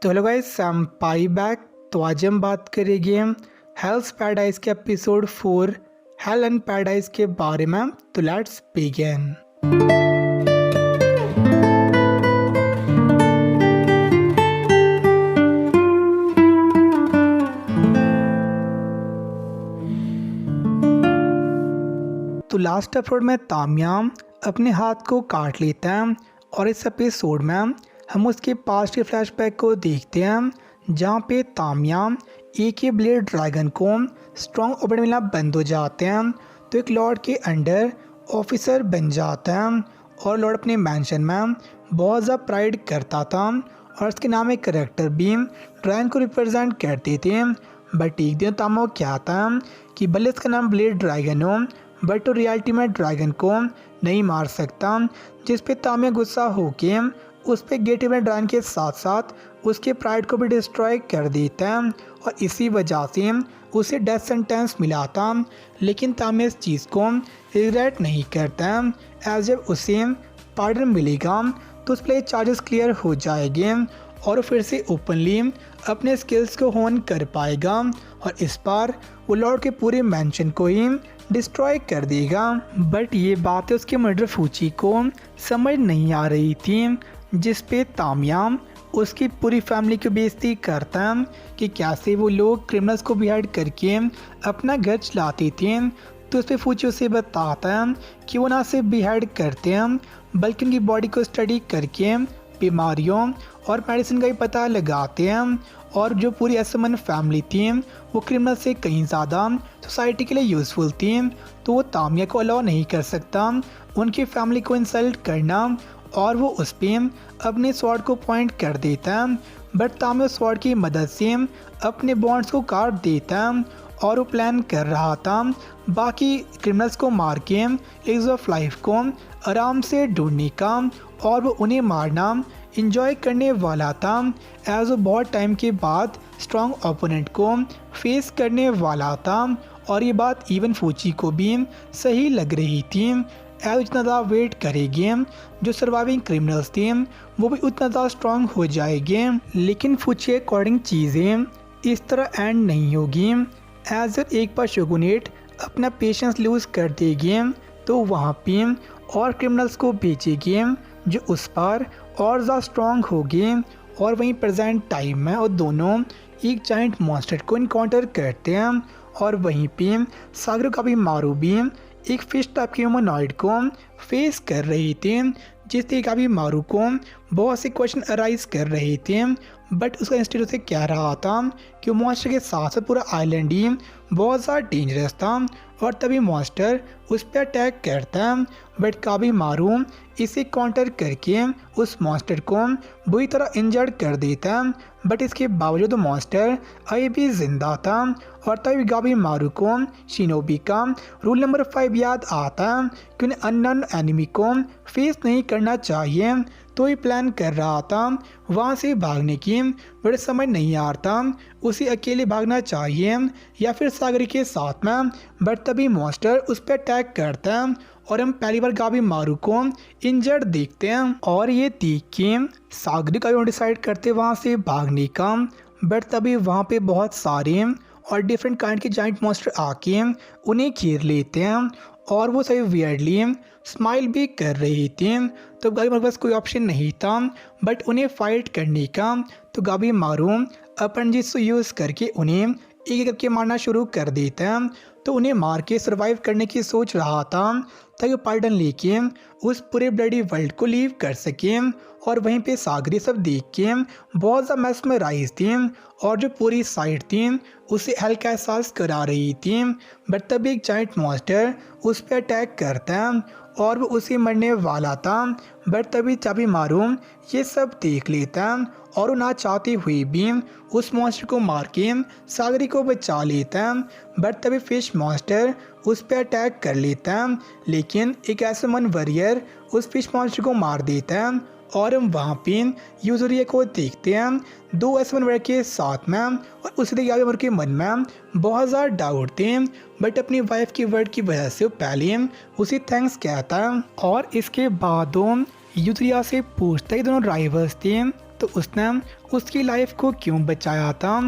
तो hello guys, I am pi back. तो आज हम बात करेंगे हेल्स पैराडाइज के एपिसोड 4 हेल एंड पैराडाइज के बारे में। तो लेट्स बिगिन। तो लास्ट एपिसोड में तामिया अपने हाथ को काट लेता है और इस एपिसोड में हम उसके पास्ट के फ्लैशबैक को देखते हैं जहाँ पे तामिया एक ही ब्लेड ड्रैगन को स्ट्रॉन्ग ओपन मिलना बंद हो जाते हैं तो एक लॉर्ड के अंडर ऑफिसर बन जाता है और लॉर्ड अपने मैंशन में बहुत ज़्यादा प्राइड करता था और उसके नाम एक करेक्टर भी ड्रैगन को रिप्रेजेंट करते थे। बट एक दिन तामिया को क्या था कि भले इसका नाम ब्लेड ड्रैगन हो बट वो रियलिटी में ड्रैगन को नहीं मार सकता, जिस पे तामिया गुस्सा होके उस पे गेट में ड्रैगन के साथ साथ उसके प्राइड को भी डिस्ट्रॉय कर देता है और इसी वजह से उसे डेथ सेंटेंस मिला था। लेकिन तामिया इस चीज़ को रिग्रेट नहीं करता है, एज जब उसे पार्डन मिलेगा तो उस पर चार्जेस क्लियर हो जाएंगे और फिर से ओपनली अपने स्किल्स को होन कर पाएगा और इस बार वो लॉर्ड के पूरे मैंशन को ही डिस्ट्रॉय कर देगा। बट ये बातें उसके मर्डर फूची को समझ नहीं आ रही थी, जिस पे तामिया उसकी पूरी फैमिली की बेइज्जती करता है कि कैसे वो लोग क्रिमिनल्स को बिहाइड करके अपना घर चलाते थे। तो उस पर फूची उसे बताता है कि वो ना सिर्फ बिहाइड करते हैं बल्कि उनकी बॉडी को स्टडी करके बीमारियों और मेडिसिन का भी पता लगाते हैं और जो पूरी एसमन फैमिली थी वो क्रिमिनल से कहीं ज़्यादा सोसाइटी के लिए यूज़फुल थी। तो वो तामिया को अलाउ नहीं कर सकता उनकी फैमिली को इंसल्ट करना और वो उस पर अपने स्वॉर्ड को पॉइंट कर देता है। बट तामिया स्वॉर्ड की मदद से अपने बॉन्ड्स को काट देता है और वो प्लान कर रहा था बाकी क्रिमिनल्स को मार के एज ऑफ लाइफ को आराम से ढूंढने का और वो उन्हें मारना इंजॉय करने वाला था, एज वो बहुत टाइम के बाद स्ट्रॉन्ग ओपोनेंट को फेस करने वाला था। और ये बात इवन फूची को भी सही लग रही थी, एज जितना ज़्यादा वेट करेंगे जो सर्वाइविंग क्रिमिनल्स थे वो भी उतना ज़्यादा स्ट्रॉन्ग हो जाएंगे। लेकिन फूची अकॉर्डिंग चीज़ें इस तरह एंड नहीं होगी, एज एक बार शोगुनेट अपना पेशेंस लूज़ कर देंगे तो वहाँ पे और क्रिमिनल्स को भेजेंगे जो उस पर और ज़्यादा स्ट्रॉन्ग होगी। और वहीं प्रेजेंट टाइम में और दोनों एक जाइंट मॉन्स्टर को इनकाउंटर करते हैं और वहीं पे सागर का भी मारू भी एक फिश टाइप के ह्यूमनॉइड को फेस कर रही थी, जिससे काफ़ी मारू को बहुत से क्वेश्चन अराइज कर रहे थे। बट उसका इंस्टीट्यूट से कह रहा था कि मॉन्स्टर के साथ साथ पूरा आइलैंड ही बहुत ज़्यादा डेंजरस था और तभी मॉन्स्टर उस पर अटैक करता है। बट काबी मारू इसे काउंटर करके उस मॉन्स्टर को बुरी तरह इंजर्ड कर देता है। बट इसके बावजूद मॉन्स्टर अभी भी जिंदा था और तभी गाबी मारू को शिनोबी का रूल नंबर 5 याद आता है कि उन्हें अननोन एनिमी को फेस नहीं करना चाहिए। तो ये प्लान कर रहा था वहाँ से भागने की, बड़े समझ नहीं आ रहा उसे अकेले भागना चाहिए या फिर सागरी के साथ में। बट तभी मॉन्स्टर उस पर अटैक करता है और हम पहली बार गाबी मारू को इंजर्ड देखते हैं और ये देख के सागरी का डिसाइड करते वहाँ से भागने का। बट तभी वहाँ पे बहुत सारे और डिफरेंट काइंड के जाइंट मॉन्स्टर आके उन्हें घेर लेते हैं और वो सभी वियर्डली स्माइल भी कर रही थी। तो गाबी मारू के पास कोई ऑप्शन नहीं था बट उन्हें फाइट करने का। तो गाबी मारू अपन जिस यूज़ करके उन्हें एक एक करके मारना शुरू कर देता है। तो उन्हें मार के सर्वाइव करने की सोच रहा था ताकि पार्डन लेके उस पूरे ब्लडी वर्ल्ड को लीव कर सके। और वहीं पे सागरी सब देख के बहुत ज़्यादा मैस्मराइज थी और जो पूरी साइड थी उसे हल्का एहसास करा रही थी। बट तभी एक जाइंट मॉन्स्टर उस पर अटैक करता है और वो उसे मरने वाला था। बट तभी चाबी मारू ये सब देख लेता है और वो ना चाहते हुए भी उस मॉन्स्टर को मार के सागरी को बचा लेता है। बट तभी फिश मॉन्स्टर उस पर अटैक कर लेता है, लेकिन एक ऐसा मन वॉरियर उस फिश मॉन्स्टर को मार देता है और हम वहाँ पे यूजरिया को देखते हैं 2 एसवन वर्ड के साथ में। और उसी उम्र के मन में बहुत ज़्यादा डाउट थे बट अपनी वाइफ की वर्ड की वजह से वो पहले उसे थैंक्स कहता है और इसके बाद यूजरिया से पूछता है दोनों ड्राइवर्स थे तो उसने उसकी लाइफ को क्यों बचाया था।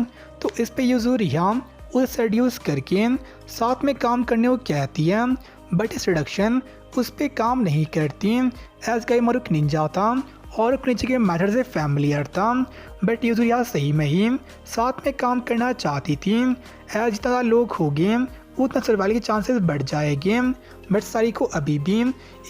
तो इस पे यूजुरिया उसे सेड्यूस करके साथ में काम करने को कहती है, बट इस रिडक्शन उस पर काम नहीं करती एज गाइमारू निंजा था और नीचे के मैटर से फैमिलियर था। बट यूजुरिया सही में ही साथ में काम करना चाहती थी एज जितना लोग होंगे उतना सर्वाइवल के चांसेस बढ़ जाएंगे। बट सारी को अभी भी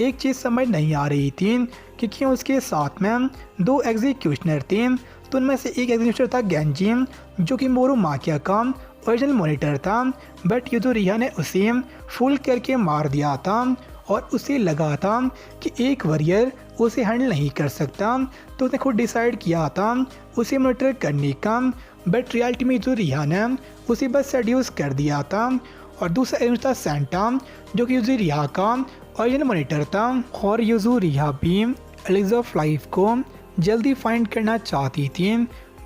एक चीज़ समझ नहीं आ रही थी कि क्यों उसके साथ में 2 एग्जीक्यूशनर थे। तो उनमें से एक एग्जीक्यूशनर था गेंजी जो कि मोरोमाकिया का ओरिजिनल मॉनिटर था, बट यूजुरिया ने उसे फुल करके मार दिया था और उसे लगा था कि एक वॉरियर उसे हैंडल नहीं कर सकता, तो उसने खुद डिसाइड किया था उसे मॉनिटर करने का। बट रियलिटी में यूजुरिया ने उसे बस सेड्यूस कर दिया था। और दूसरा एलिमेंट था सेंटा जो कि यूजुरिया का ओरिजिनल मॉनिटर था और यूजुरिया भी एलिक्स ऑफ लाइफ को जल्दी फाइंड करना चाहती थी,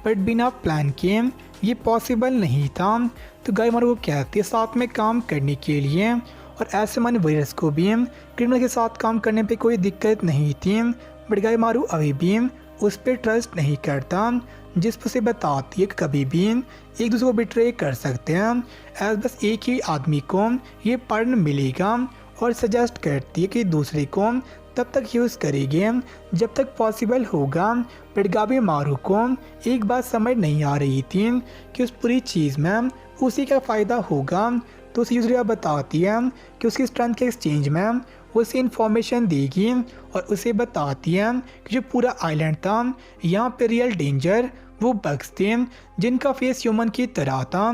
बट बिना प्लान के ये पॉसिबल नहीं था। तो गाइमारू को कहते साथ में काम करने के लिए और ऐसे मन वॉरियर्स को भी क्रिमिनल के साथ काम करने पे कोई दिक्कत नहीं थी। बट गाइमारू अभी भी उस पर ट्रस्ट नहीं करता, जिस पर से बताती है कि कभी भी एक दूसरे को बिट्रे कर सकते हैं एज बस एक ही आदमी को ये पार्टनर मिलेगा और सजेस्ट करती है कि दूसरे को तब तक यूज़ करेंगे जब तक पॉसिबल होगा। बट गाइमारू को एक बात समझ नहीं आ रही थी कि उस पूरी चीज़ में उसी का फ़ायदा होगा। तो उसे यूजुरिया बताती है कि उसकी स्ट्रेंथ के एक्सचेंज में वो उसे इन्फॉर्मेशन देगी और उसे बताती है कि जो पूरा आइलैंड था यहाँ पे रियल डेंजर वो बग्स थे जिनका फेस ह्यूमन की तरह था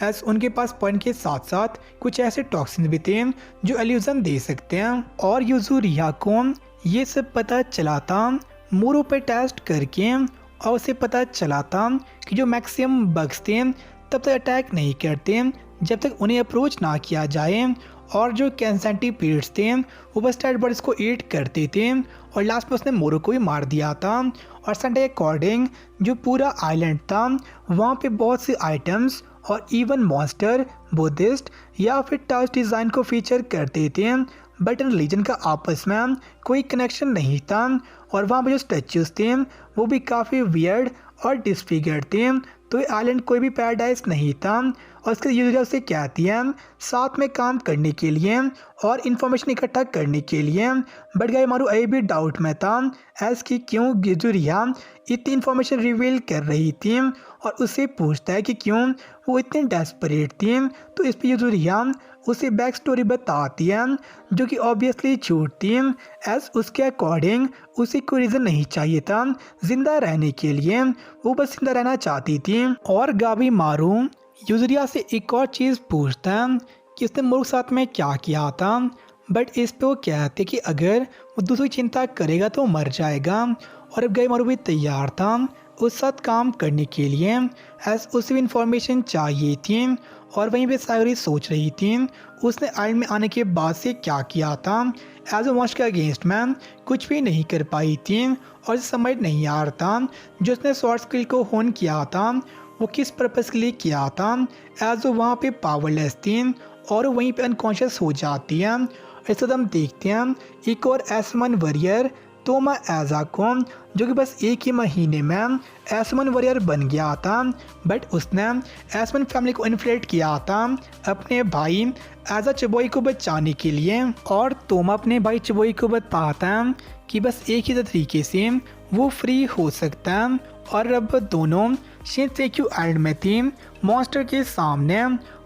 एज उनके पास पॉइंट के साथ साथ कुछ ऐसे टॉक्सिन भी थे जो एल्यूजन दे सकते हैं। और यूजुरिया को ये सब पता चला था मोरो पे टेस्ट करके, और उसे पता चला था कि जो मैक्सिमम बग्स थे तब तक अटैक नहीं करते जब तक उन्हें अप्रोच ना किया जाए, और जो सेंटीपीड्स थे वो बस डेड बॉडीज को ईट करते थे और लास्ट में उसने मोरो को भी मार दिया था। और संडे अकॉर्डिंग जो पूरा आइलैंड था वहाँ पे बहुत सी आइटम्स और इवन मॉन्स्टर बुद्धिस्ट या फिर टाउस डिज़ाइन को फीचर करते थे, बट इन रिलीजन का आपस में कोई कनेक्शन नहीं था। और वहाँ पे जो स्टैचूज थे वो भी काफ़ी वियर्ड और डिसफिगर्ड थे। तो ये आइलैंड कोई भी पैराडाइज नहीं था। और इसके यूजुरिया से कहती है साथ में काम करने के लिए और इन्फॉर्मेशन इकट्ठा करने के लिए। बट गाइमारू अभी भी डाउट में था एज कि क्यों यूजुरिया इतनी इन्फॉर्मेशन रिवील कर रही थी और उससे पूछता है कि क्यों वो इतनी डेस्परेट थी। तो इस पर यूजुरिया उसे बैक स्टोरी बताती है जो कि ऑब्वियसली झूठ थी एज उसके अकॉर्डिंग उसे कोई रीज़न नहीं चाहिए था जिंदा रहने के लिए, वो बस जिंदा रहना चाहती थी। और गाइमारू यूजुरिया से एक और चीज़ पूछता है कि उसने मोरो के साथ में क्या किया था, बट इस पे वो कहते कि अगर वो दूसरी चिंता करेगा तो मर जाएगा। और अब गाइमारू भी तैयार था उस साथ काम करने के लिए एज उसे भी इंफॉर्मेशन चाहिए थी। और वहीं पे सायरी सोच रही थी उसने आइलैंड में आने के बाद से क्या किया था एज ए मॉन्स्टर के अगेंस्ट में कुछ भी नहीं कर पाई थी और समझ नहीं आ रहा था जो उसने शॉर्ट स्किल को होन किया था वो किस पर्पस के लिए किया था एज वो वहाँ पे पावरलेस थी और वहीं पे अनकॉन्शियस हो जाती है। इस हम देखते हैं एक और एसमन वॉरियर तोमा एजा को जो कि बस एक ही महीने में एसमन वॉरियर बन गया था, बट उसने एसमन फैमिली को इन्फ्लेट किया था अपने भाई एजा चिबोई को बचाने के लिए। और तोमा अपने भाई चिबोई को बताता है कि बस एक ही तरीके से वो फ्री हो सकता है। और अब दोनों शिनसेक्यू आइलैंड में थी मॉन्स्टर के सामने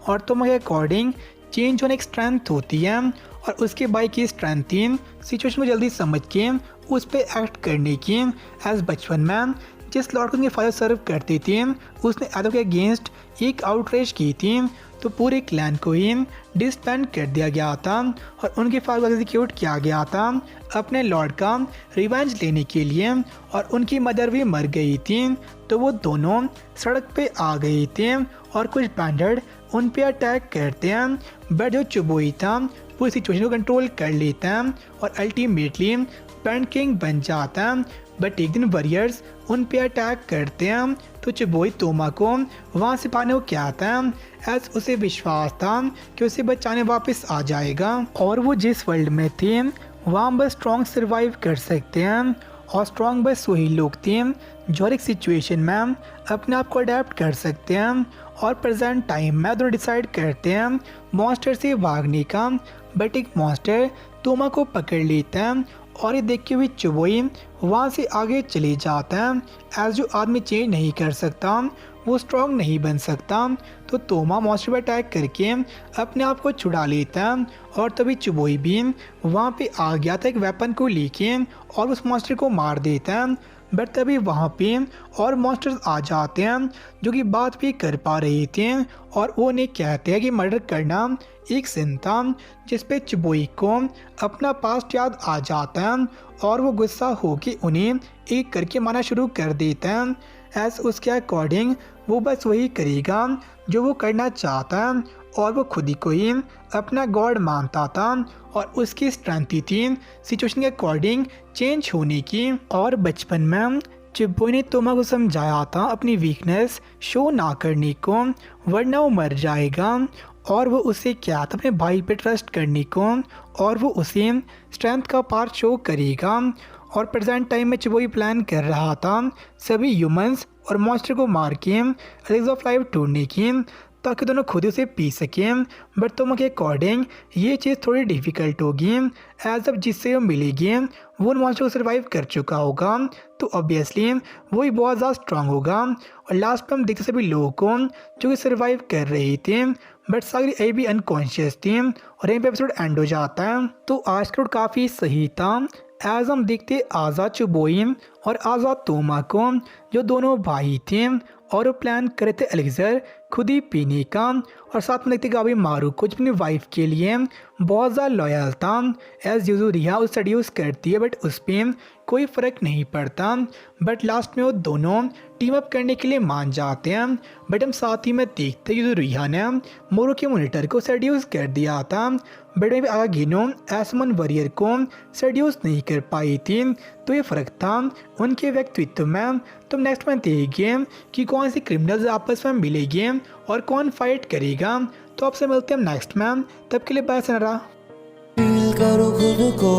और तोमा के अकॉर्डिंग चेंज होने की स्ट्रेंथ होती है और उसके भाई की स्ट्रेंथ थी सिचुएशन को जल्दी समझ के उस पर एक्ट करने की। एज बचपन में जिस लॉर्ड को उनके फादर सर्व करते थे उसने एडो के अगेंस्ट एक आउटरीच की थी, तो पूरे क्लैन को ही डिसबैंड कर दिया गया था और उनके फादर को एग्जीक्यूट किया गया था अपने लॉर्ड का रिवेंज लेने के लिए। और उनकी मदर भी मर गई थी, तो वो दोनों सड़क पे आ गए थे और कुछ बैंडेड उन पे अटैक करते हैं, बट जो चिबोई था पूरी सिचुएशन को कंट्रोल कर लेता है और अल्टीमेटली पैंट किंग बन जाता है। बट एक दिन वॉरियर्स उन पे अटैक करते हैं, तो चिबोई तोमा को वहाँ से पाने को क्या आता है एज उसे विश्वास था कि उसे बचाने वापस आ जाएगा और वो जिस वर्ल्ड में थे वहाँ बस स्ट्रॉन्ग सर्वाइव कर सकते हैं और स्ट्रॉन्ग बस वही लोग थे जो हर एक सिचुएशन में अपने आप को अडेप्ट कर सकते हैं और प्रेजेंट टाइम में दोनों डिसाइड करते हैं मॉन्स्टर से भागने का। बट एक मॉन्स्टर तोमा को पकड़ लेता है और ये देखते हुए चुबोई वहाँ से आगे चले जाता है। एज जो आदमी चेंज नहीं कर सकता, वो स्ट्रॉन्ग नहीं बन सकता, तो तोमा मॉन्स्टर पर अटैक करके अपने आप को छुड़ा लेता है। और तभी चुबोई भी वहाँ पे आ गया था एक वेपन को लेके और उस मॉन्स्टर को मार देता है। बट तभी वहाँ पे और मॉन्स्टर्स आ जाते हैं जो कि बात भी कर पा रहे थे और वो उन्हें कहते हैं कि मर्डर करना एक सिन था, जिस पे चुबोई को अपना पास्ट याद आ जाता है और वो गुस्सा होकर उन्हें एक करके मारना शुरू कर देता है। एज उसके अकॉर्डिंग वो बस वही करेगा जो वो करना चाहता है और वो खुद ही को ही अपना गॉड मानता था और उसकी स्ट्रेंथ थी सिचुएशन के अकॉर्डिंग चेंज होने की। और बचपन में चिब्बोई ने तोमा को समझाया था अपनी वीकनेस शो ना करने को, वरना वो मर जाएगा। और वो उसे क्या था अपने भाई पे ट्रस्ट करने को और वो उसे स्ट्रेंथ का पार्ट शो करेगा। और प्रेजेंट टाइम में चिब्बोई प्लान कर रहा था सभी ह्यूमंस और मॉन्स्टर को मार के एलिक्स ऑफ लाइफ ढूंढने की, ताकि दोनों खुद उसे पी सकें। बट तुम के अकॉर्डिंग ये चीज़ थोड़ी डिफ़िकल्ट होगी, एज अब जिससे वो मिलेगी वो उन मॉन्स्टर को सर्वाइव कर चुका होगा, तो ऑब्वियसली वो ही बहुत ज़्यादा स्ट्रांग होगा। और लास्ट में हम देखते सभी लोगों को जो कि सर्वाइव कर रहे थे, बट सारी ए भी अनकॉन्शियस थी। और यहीं पे एपिसोड एंड हो जाता है। तो आज का काफ़ी सही था, एज हम देखते आज़ाद चुबोई और आज़ाद तोमा को, जो दोनों भाई थे और वो प्लान करे थे एलिक्सर खुद ही पीने का। और साथ में देखते गावी मारू को अपनी वाइफ के लिए बहुत ज़्यादा लॉयल था। एज यूजू रिहा उस सेड्यूस करती है बट उस पर कोई फ़र्क नहीं पड़ता। बट लास्ट में वो दोनों टीम अप करने के लिए मान जाते हैं। बट हम साथ ही में देखते हैं यूजू रिहा ने मोरू के मॉनिटर को सेड्यूस कर दिया था, बट में आगा गिनो एसमन वॉरियर को सेड्यूस नहीं कर पाई थी। तो ये फ़र्क था उनके व्यक्तित्व में। तो नेक्स्ट में देखेंगे कि कौन सी क्रिमिनल्स आपस में मिलेंगे और कौन फाइट करेगा। तो आपसे मिलते हैं नेक्स्ट में, तब के लिए बाय सनरा। फील करो खुद को,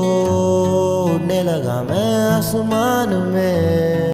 उड़ने लगा मैं आसमान में।